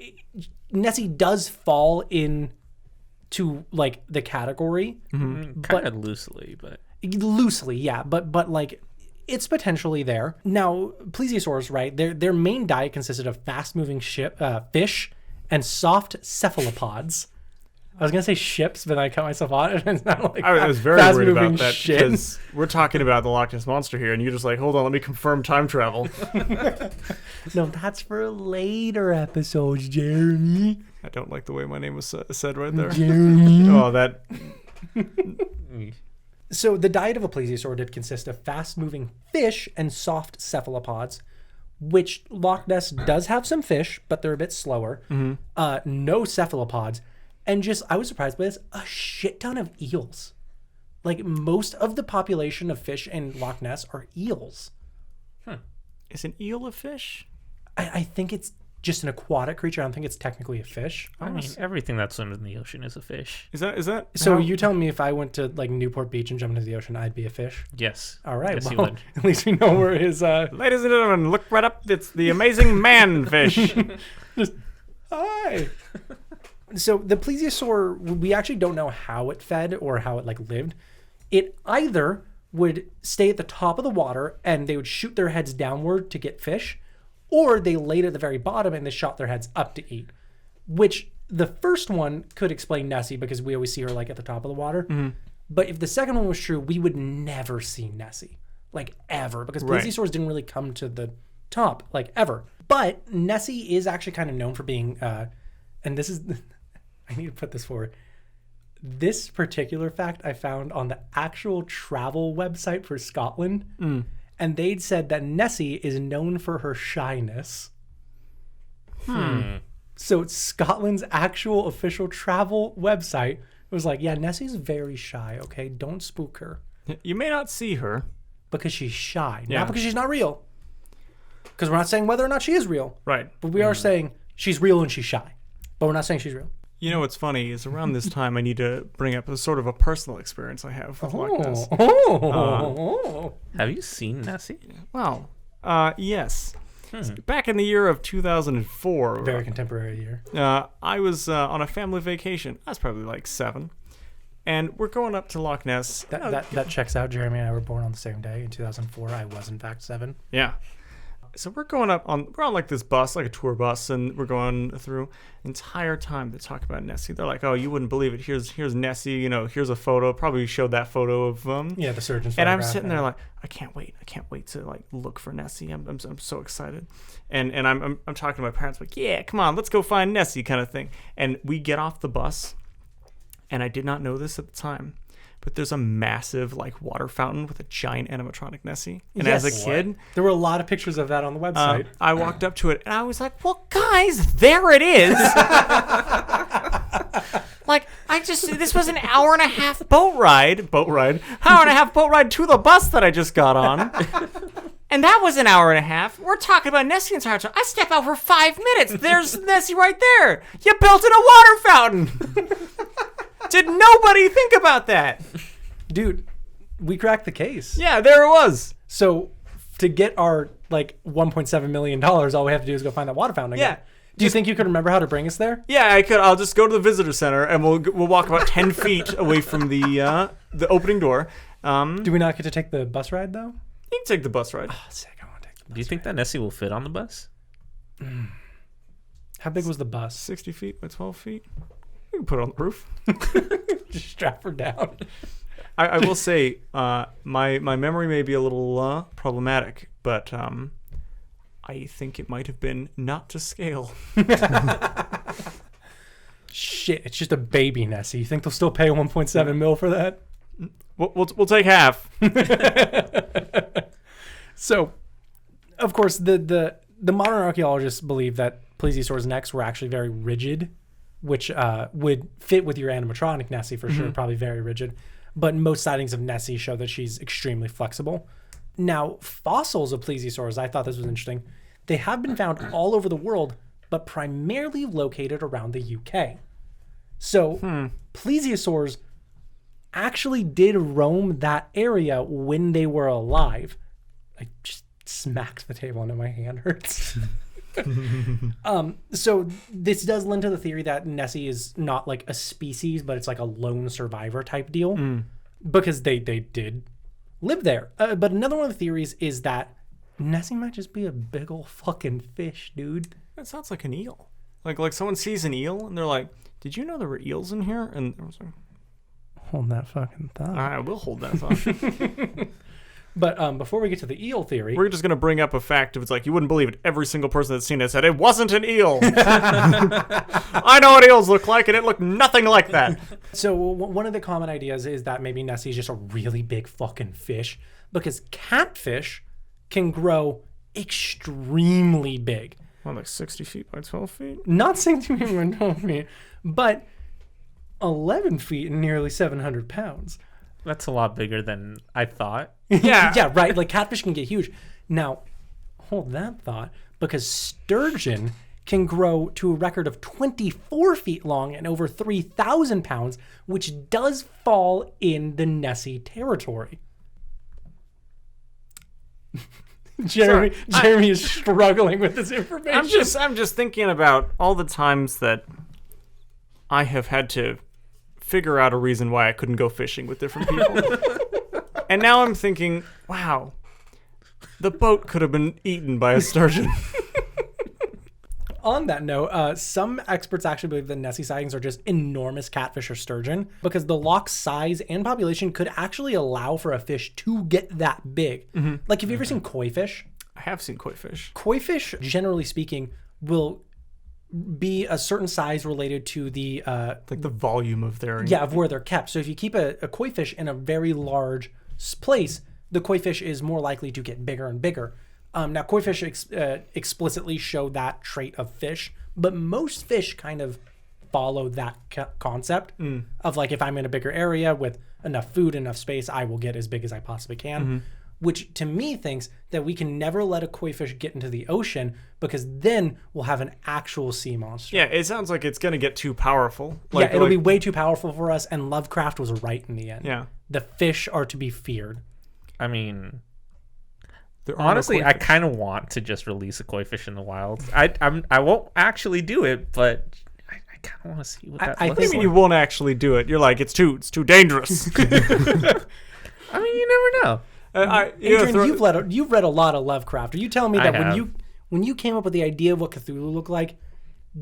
Nessie does fall into like the category, Kind of loosely, but yeah, but like it's potentially there. Now, plesiosaurs, right? Their main diet consisted of fast-moving fish and soft cephalopods. I was gonna say ships, but I cut myself on it. It's not like I was very worried about that shit. because we're talking about the Loch Ness Monster here, and you're just like, hold on, let me confirm time travel. No, that's for later episodes, Jeremy. I don't like the way my name was said right there. Jeremy. Oh, that. So the diet of a plesiosaur did consist of fast-moving fish and soft cephalopods, which Loch Ness does have some fish, but they're a bit slower. Mm-hmm. No cephalopods. And just, I was surprised by this, a shit ton of eels. Like, most of the population of fish in Loch Ness are eels. Is an eel a fish? I think it's just an aquatic creature. I don't think it's technically a fish. I mean, everything that swims in the ocean is a fish. Is that? So how- you telling me if I went to, like, Newport Beach and jumped into the ocean, I'd be a fish? Yes. All right, Yes, you well, would. at least we know where his... Ladies and gentlemen, look right up. It's the amazing man fish. Just, hi. So the plesiosaur, we actually don't know how it fed or how it like lived. It either would stay at the top of the water and they would shoot their heads downward to get fish, or they laid at the very bottom and they shot their heads up to eat. Which the first one could explain Nessie because we always see her like at the top of the water. Mm-hmm. But if the second one was true, we would never see Nessie, like ever, because plesiosaurs didn't really come to the top like ever. But Nessie is actually kind of known for being, and this is. I need to put this forward. this particular fact I found on the actual travel website for Scotland, and they'd said that Nessie is known for her shyness. So it's Scotland's actual official travel website. It was like, yeah, Nessie's very shy, okay? Don't spook her. You may not see her. Because she's shy, Yeah. not because she's not real. Because we're not saying whether or not she is real. Right. But we are saying she's real and she's shy. But we're not saying she's real. You know what's funny is around this time I need to bring up a sort of a personal experience I have with Loch Ness. Have you seen Nessie? Well, yes. Back in the year of 2004, Very contemporary year. I was on a family vacation. I was probably like 7. And we're going up to Loch Ness. That checks out. Jeremy and I were born on the same day in 2004. I was, in fact, 7. Yeah. So we're on like this bus, like a tour bus, and we're going through. The entire time they talk about Nessie. They're like, "Oh, you wouldn't believe it. Here's Nessie. You know, here's a photo. Probably showed that photo of Yeah, the surgeon's And I'm photograph, sitting there like, I can't wait to like look for Nessie. I'm so excited. And I'm talking to my parents like, yeah, come on, let's go find Nessie, kind of thing. And we get off the bus, and I did not know this at the time, but there's a massive like water fountain with a giant animatronic Nessie. And as a kid, there were a lot of pictures of that on the website. I walked up to it and I was like, well, guys, there it is. Like, this was an hour and a half boat ride, hour and a half boat ride to the bus that I just got on. And that was an hour and a half. We're talking about Nessie the entire time. I step out for 5 minutes. There's Nessie right there. You built in a water fountain. Did nobody think about that? Dude, we cracked the case. Yeah, there it was. So to get our like $1.7 million, all we have to do is go find that water fountain again. Yeah. Do you think you could remember how to bring us there? Yeah, I could. I'll just go to the visitor center and we'll walk about 10 feet away from the opening door. Do we not get to take the bus ride though? You can take the bus ride. Oh, sick! I want to take the bus. Do you think that Nessie will fit on the bus? How big was the bus? 60 feet by 12 feet. We can put it on the roof. Just strap her down. I will say, my memory may be a little problematic, but I think it might have been not to scale. Shit, it's just a baby Nessie. You think they'll still pay 1.7 mil for that? We'll take half. So, of course, the modern archaeologists believe that plesiosaurs' necks were actually very rigid, which would fit with your animatronic Nessie for sure, probably very rigid. But most sightings of Nessie show that she's extremely flexible. Now, fossils of plesiosaurs, I thought this was interesting. They have been found all over the world, but primarily located around the UK. So, plesiosaurs actually did roam that area when they were alive. I just smacked the table and my hand hurts. So this does lend to the theory that Nessie is not like a species, but it's like a lone survivor type deal because they did live there. But another one of the theories is that Nessie might just be a big ol' fucking fish, dude. That sounds like an eel. Like someone sees an eel and they're like, "Did you know there were eels in here?" And I was like, Hold that fucking thought. I will hold that thought. But before we get to the eel theory, We're just going to bring up a fact. If it's like, you wouldn't believe it. Every single person that's seen it said, it wasn't an eel. I know what eels look like, and it looked nothing like that. so one of the common ideas is that maybe Nessie is just a really big fucking fish because catfish can grow extremely big. Well, like 60 feet by 12 feet? Not 60 feet by 12 feet, but 11 feet and nearly 700 pounds. That's a lot bigger than I thought. Yeah. Yeah, right. Like catfish can get huge. Now, hold that thought, because sturgeon can grow to a record of 24 feet long and over 3,000 pounds, which does fall in the Nessie territory. Jeremy is struggling with this information. I'm just thinking about all the times that I have had to figure out a reason why I couldn't go fishing with different people. And now I'm thinking, wow, the boat could have been eaten by a sturgeon. On that note, some experts actually believe that Nessie sightings are just enormous catfish or sturgeon because the loch's size and population could actually allow for a fish to get that big. Like, have you ever seen koi fish? I have seen koi fish. Koi fish, generally speaking, will be a certain size related to the like the volume of their of where they're kept. So if you keep a koi fish in a very large place, the koi fish is more likely to get bigger and bigger. Now, koi fish explicitly show that trait of fish, but most fish kind of follow that concept of like, if I'm in a bigger area with enough food, enough space, I will get as big as I possibly can. Which to me thinks that we can never let a koi fish get into the ocean, because then we'll have an actual sea monster. Yeah, it sounds like it's going to get too powerful. It'll be way too powerful for us, and Lovecraft was right in the end. Yeah. The fish are to be feared. I mean, honestly, I kind of want to just release a koi fish in the wild. I won't actually do it, but I kind of want to see what that looks like. You won't actually do it. You're like, it's too dangerous. I mean, you never know. Adrian, you've read a lot of Lovecraft. Are you telling me that when you came up with the idea of what Cthulhu looked like,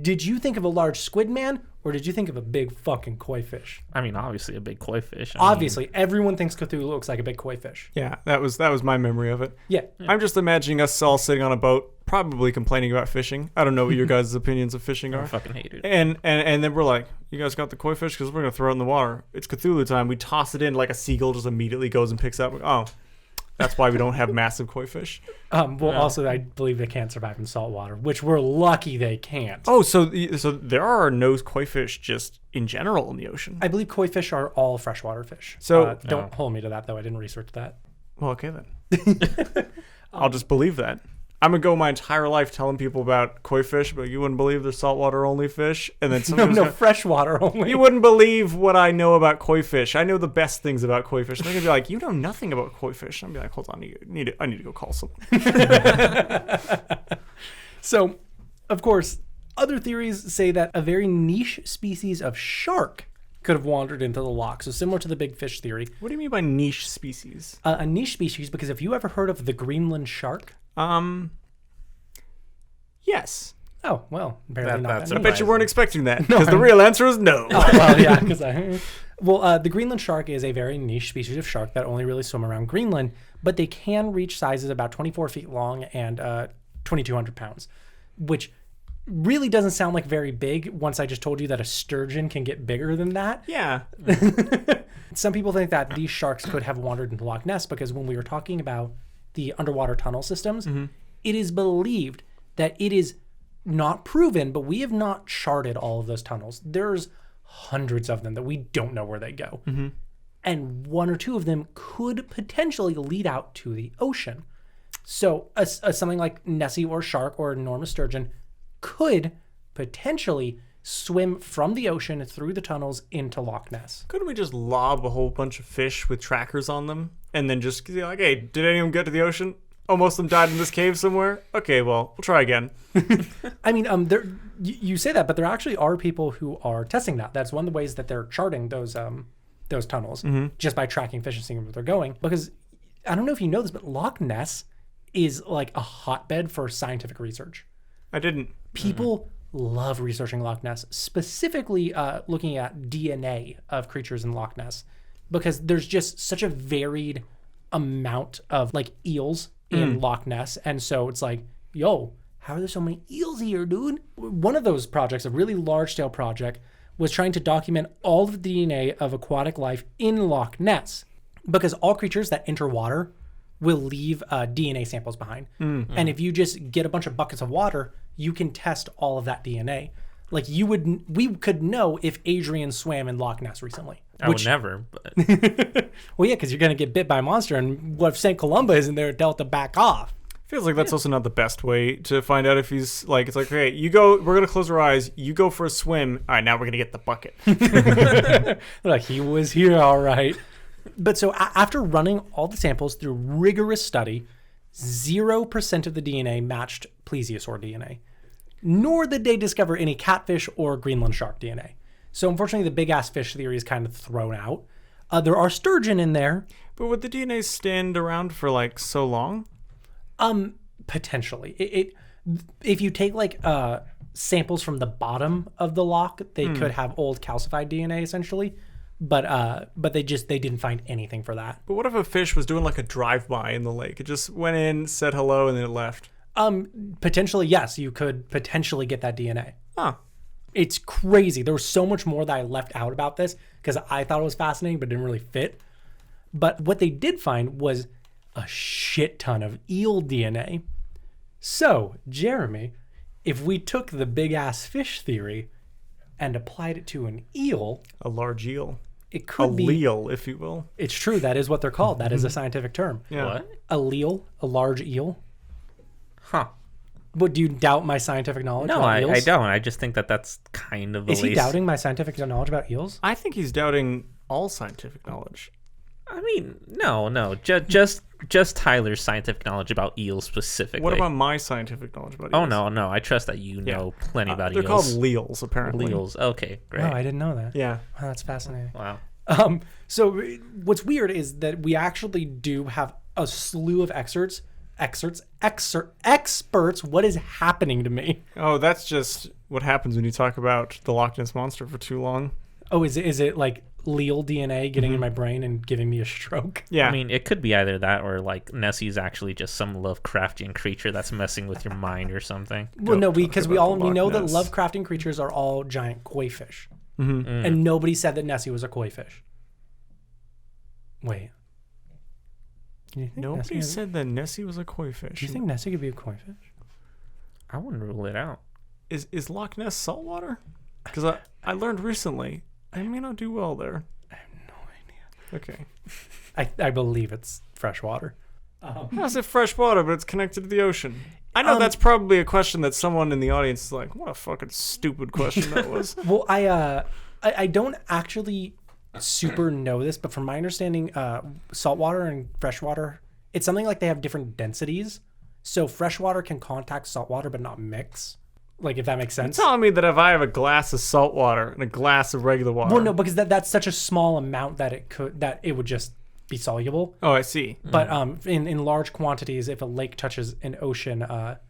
did you think of a large squid man, or did you think of a big fucking koi fish? I mean, obviously a big koi fish. Obviously, everyone thinks Cthulhu looks like a big koi fish. Yeah, that was my memory of it. Yeah. I'm just imagining us all sitting on a boat, probably complaining about fishing. I don't know what your guys' opinions of fishing are. I fucking hate it. And then we're like, you guys got the koi fish? Because we're going to throw it in the water. It's Cthulhu time. We toss it in like a seagull just immediately goes and picks up. Oh, that's why we don't have massive koi fish. Also, I believe they can't survive in salt water, which we're lucky they can't. Oh, so there are no koi fish just in general in the ocean? I believe koi fish are all freshwater fish. So don't hold me to that, though. I didn't research that. Well, okay then. I'll just believe that. I'm going to go my entire life telling people about koi fish, but you wouldn't believe they're saltwater only fish. And then freshwater only. You wouldn't believe what I know about koi fish. I know the best things about koi fish. And they're going to be like, you know nothing about koi fish. I'm going to be like, hold on, I need to go call someone. So, of course, other theories say that a very niche species of shark could have wandered into the loch. So similar to the big fish theory. What do you mean by niche species? A niche species, because if you ever heard of the Greenland shark? Yes. Oh, well, apparently not. I bet you weren't expecting that, because the real answer is no. Oh, well, yeah, because the Greenland shark is a very niche species of shark that only really swim around Greenland, but they can reach sizes about 24 feet long and 2,200 pounds, which really doesn't sound like very big once I just told you that a sturgeon can get bigger than that. Yeah. Some people think that these sharks could have wandered into Loch Ness, because when we were talking about the underwater tunnel systems, it is believed that it is not proven, but we have not charted all of those tunnels. There's hundreds of them that we don't know where they go. And one or two of them could potentially lead out to the ocean. So something like Nessie or shark or enormous sturgeon could potentially swim from the ocean through the tunnels into Loch Ness. Couldn't we just lob a whole bunch of fish with trackers on them and then just be like, hey, did anyone get to the ocean? Oh, most of them died in this cave somewhere? Okay, well, we'll try again. I mean, you say that, but there actually are people who are testing that. That's one of the ways that they're charting those tunnels, just by tracking fish and seeing where they're going. Because I don't know if you know this, but Loch Ness is like a hotbed for scientific research. I didn't. People love researching Loch Ness, specifically looking at DNA of creatures in Loch Ness, because there's just such a varied amount of like eels in Loch Ness. And so it's like, yo, how are there so many eels here, dude? One of those projects, a really large scale project, was trying to document all of the DNA of aquatic life in Loch Ness, because all creatures that enter water will leave DNA samples behind. And if you just get a bunch of buckets of water, you can test all of that DNA. Like we could know if Adrian swam in Loch Ness recently. I would never, but... Well, yeah, because you're going to get bit by a monster, and what if St. Columba isn't there to tell it to back off? Feels like that's also not the best way to find out if he's like, it's like, okay, you go, we're going to close our eyes, you go for a swim, all right, now we're going to get the bucket. Like, he was here, all right. But so after running all the samples through rigorous study, 0% of the DNA matched plesiosaur DNA, nor did they discover any catfish or Greenland shark DNA. So unfortunately, the big ass fish theory is kind of thrown out. There are sturgeon in there. But would the DNA stand around for like so long? Potentially. If you take like samples from the bottom of the loch, they could have old calcified DNA essentially. But they didn't find anything for that. But what if a fish was doing like a drive-by in the lake? It just went in, said hello, and then it left. Potentially, yes, you could potentially get that DNA. Huh. It's crazy. There was so much more that I left out about this because I thought it was fascinating, but didn't really fit. But what they did find was a shit ton of eel DNA. So, Jeremy, if we took the big ass fish theory and applied it to an eel, A large eel. it could be. Allele, if you will. It's true. That is what they're called. That is a scientific term. Yeah. What? Allele, a large eel. Huh. What, do you doubt my scientific knowledge No, about I eels? don't. I just think that that's kind of the Is he least. doubting my scientific knowledge about eels? I think he's doubting all scientific knowledge. I mean, no. Just Tyler's scientific knowledge about eels specifically. What about my scientific knowledge about eels? Oh, no. I trust that you know plenty about They're eels. called leels, apparently. Eels. Okay, great. Oh, I didn't know that. Yeah. Wow, that's fascinating. Wow. So what's weird is that we actually do have a slew of excerpts. What is happening to me? Oh, that's just what happens when you talk about the Loch Ness Monster for too long. Oh, is it like Leal DNA getting in my brain and giving me a stroke? Yeah. I mean, it could be either that or like Nessie's actually just some Lovecraftian creature that's messing with your mind or something. Well, no, talk because about the we know Loch that Ness. Lovecraftian creatures are all giant koi fish, and nobody said that Nessie was a koi fish. Wait. Do you think Nobody Nessie said that Nessie was a koi fish. Do you think Nessie could be a koi fish? I wouldn't rule it out. Is Loch Ness saltwater? Because I learned recently I may not do well there. I have no idea. Okay. I believe it's freshwater. How's it fresh water, but it's connected to the ocean? I know that's probably a question that someone in the audience is like, what a fucking stupid question that was. Well, I don't actually super know this, but from my understanding, saltwater and freshwater, it's something like they have different densities. So freshwater can contact saltwater but not mix. Like, if that makes sense. Telling me that if I have a glass of salt water and a glass of regular water. Well, no, because that's such a small amount that it would just be soluble. Oh, I see. But in large quantities, if a lake touches an ocean, but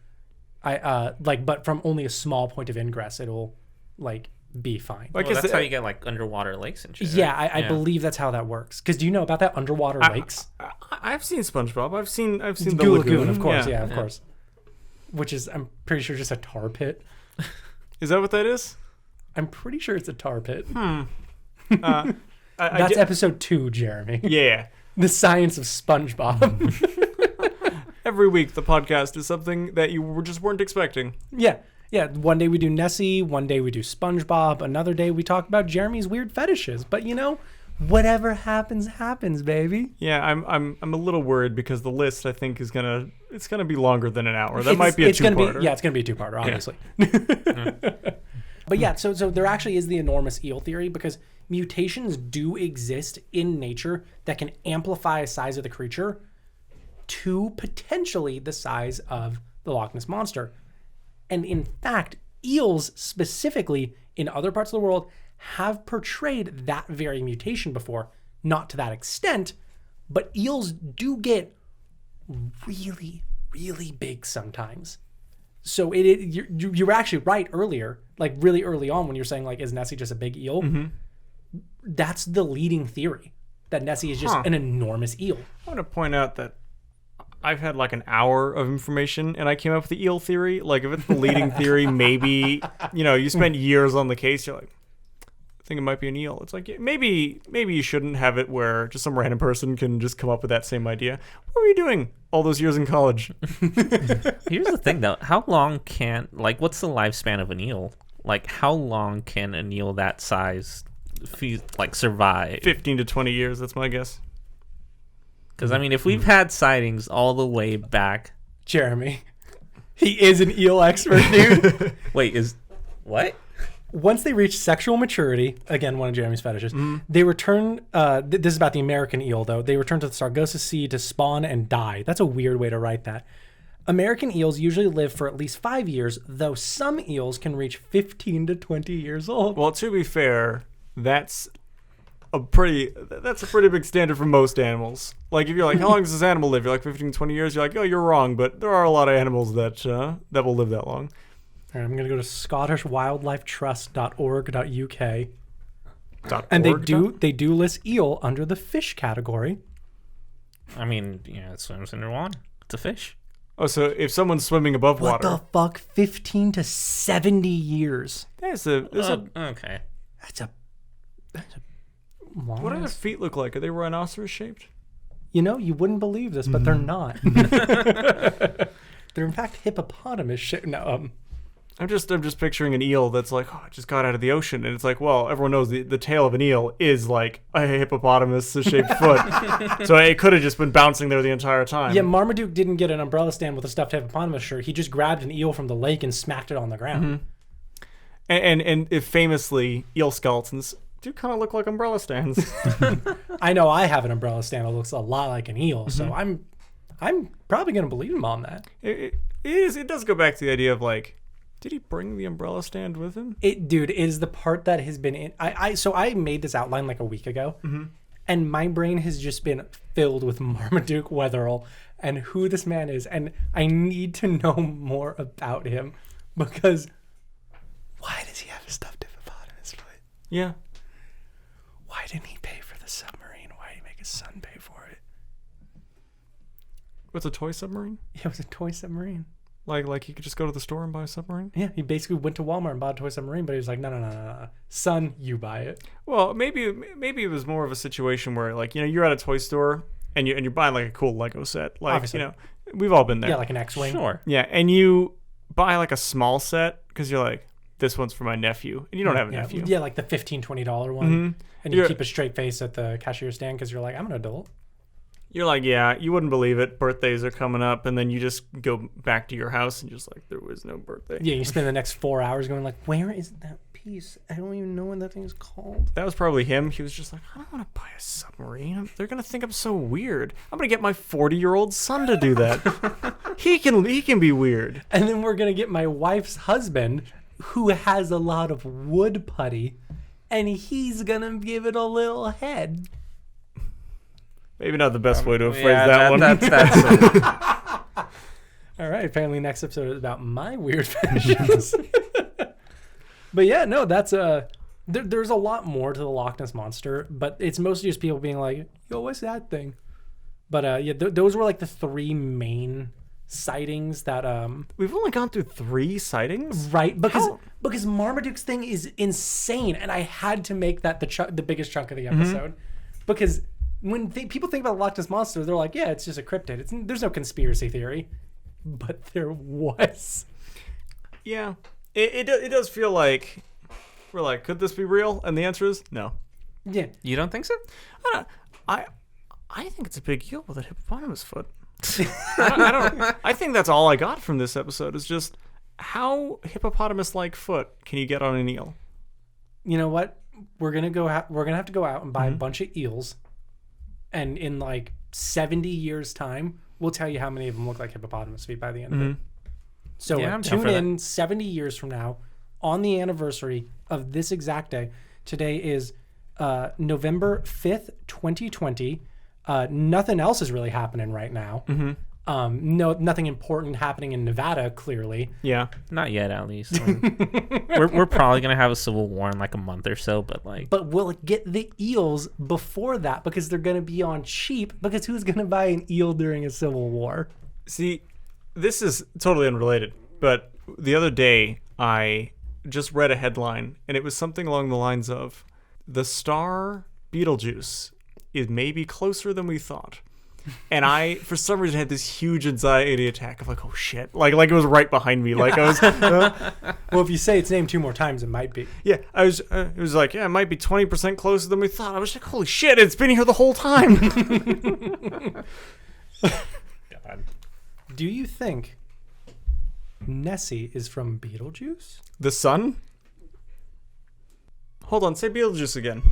from only a small point of ingress, it'll like be fine. Like, Well, that's how you get like underwater lakes and shit. Yeah, right? I believe that's how that works. Because do you know about that underwater lakes? I've seen SpongeBob. I've seen the Goo lagoon. of course, yeah, of course. Which is, I'm pretty sure, just a tar pit. Is that what that is? I'm pretty sure it's a tar pit. That's That's episode 2, Jeremy. Yeah. The science of SpongeBob. Every week the podcast is something that you just weren't expecting. Yeah. One day we do Nessie. One day we do SpongeBob. Another day we talk about Jeremy's weird fetishes. But whatever happens, baby. Yeah, I'm a little worried because the list I think is gonna be longer than an hour. That might be a two-parter. It's gonna be a two-parter, obviously. But yeah, so there actually is the enormous eel theory because mutations do exist in nature that can amplify the size of the creature to potentially the size of the Loch Ness Monster. And in fact, eels specifically in other parts of the world have portrayed that very mutation before. Not to that extent, but eels do get really, really big sometimes. So you were actually right earlier, like really early on when you're saying like, is Nessie just a big eel? Mm-hmm. That's the leading theory, that Nessie is just an enormous eel. I want to point out that I've had like an hour of information and I came up with the eel theory. Like if it's the leading theory, maybe, you spent years on the case. You're like, I think it might be an eel. It's like, maybe you shouldn't have it where just some random person can just come up with that same idea. What were you doing all those years in college? Here's the thing though. How long what's the lifespan of an eel? Like how long can an eel that size survive? 15 to 20 years, that's my guess. Because, I mean, if we've had sightings all the way back... Jeremy, he is an eel expert, dude. Wait, what? Once they reach sexual maturity, again, one of Jeremy's fetishes, they return... this is about the American eel, though. They return to the Sargasso Sea to spawn and die. That's a weird way to write that. American eels usually live for at least 5 years, though some eels can reach 15 to 20 years old. Well, to be fair, that's a pretty big standard for most animals. Like if you're like, how long does this animal live? You're like 15, 20 years. You're like, oh, you're wrong, but there are a lot of animals that will live that long. All right, I'm going to go to scottishwildlifetrust.org.uk. And they do list eel under the fish category. I mean, it swims underwater. It's a fish. Oh, so if someone's swimming above What water, the fuck? 15 to 70 years. there's Okay. That's a long what do their ass- feet look like? Are they rhinoceros shaped? You know, you wouldn't believe this, but they're not. They're in fact hippopotamus shaped. No, I'm just picturing an eel that's like, oh, it just got out of the ocean, and it's like, well, everyone knows the tail of an eel is like a hippopotamus-shaped foot, so it could have just been bouncing there the entire time. yeah, Marmaduke didn't get an umbrella stand with a stuffed hippopotamus shirt. He just grabbed an eel from the lake and smacked it on the ground. And if famously, eel skeletons do kind of look like umbrella stands. I know I have an umbrella stand that looks a lot like an eel, so I'm probably gonna believe him on that. It does go back to the idea of like, did he bring the umbrella stand with him? It is the part that has been in. So I made this outline like a week ago, and my brain has just been filled with Marmaduke Wetherell and who this man is, and I need to know more about him because why does he have a stuffed hippopotamus foot? Yeah. Why didn't he pay for the submarine? Why did he make his son pay for it? What's a toy submarine? It was a toy submarine. Like he could just go to the store and buy a submarine? Yeah, he basically went to Walmart and bought a toy submarine, but he was like, no, son, you buy it. Well, maybe it was more of a situation where like, you know, you're at a toy store and you're buying like a cool Lego set. Like, Obviously. you know, we've all been there. Yeah, like an X-wing. Sure. Yeah, and you buy like a small set because you're like, this one's for my nephew, and you don't have a nephew. Yeah, like the $15, $20 one. And you keep a straight face at the cashier stand because you're like, I'm an adult. You're like, yeah, you wouldn't believe it. Birthdays are coming up, and then you just go back to your house and just like, there was no birthday. Yeah, you spend the next 4 hours going like, where is that piece? I don't even know what that thing is called. That was probably him. He was just like, I don't want to buy a submarine. They're gonna think I'm so weird. I'm gonna get my 40-year-old son to do that. he can be weird. And then we're going to get my wife's husband, who has a lot of wood putty, and he's going to give it a little head. Maybe not the best way to phrase that one. That's All right, apparently next episode is about my weird fetishes. But yeah, no, that's there's a lot more to the Loch Ness Monster, but it's mostly just people being like, yo, what's that thing? But yeah, those were like the three main sightings that We've only gone through 3 sightings? right, because Marmaduke's thing is insane, and I had to make that the biggest chunk of the episode because when people think about the Loch Ness Monster, they're like, yeah, it's just a cryptid. There's no conspiracy theory, but there was. Yeah. It does feel like we're like, could this be real? And the answer is no. Yeah, You don't think so? I think it's a big eel with a hippopotamus foot. I think that's all I got from this episode is just how hippopotamus-like foot can you get on an eel? you know what? We're gonna have to go out and buy a bunch of eels, and in like 70 years' time, we'll tell you how many of them look like hippopotamus feet by the end of it. So Yeah, I'm down tune for that. in 70 years from now on the anniversary of this exact day. Today is November 5th, 2020. Nothing else is really happening right now. Nothing important happening in Nevada, clearly. Yeah. Not yet, at least. I mean, we're probably gonna have a civil war in like a month or so, but like, But we'll get the eels before that because they're going to be on cheap, because who's going to buy an eel during a civil war? See, this is totally unrelated, but the other day I just read a headline, and it was something along the lines of, the star Beetlejuice is maybe closer than we thought. And I, for some reason, had this huge anxiety attack of like, oh shit, like it was right behind me. Like I was, Well, if you say its name 2 more times, it might be. yeah, I was. It was like, yeah, it might be 20% closer than we thought. I was like, holy shit, it's been here the whole time. God. Do you think Nessie is from Beetlejuice? The sun? Hold on, say Beetlejuice again.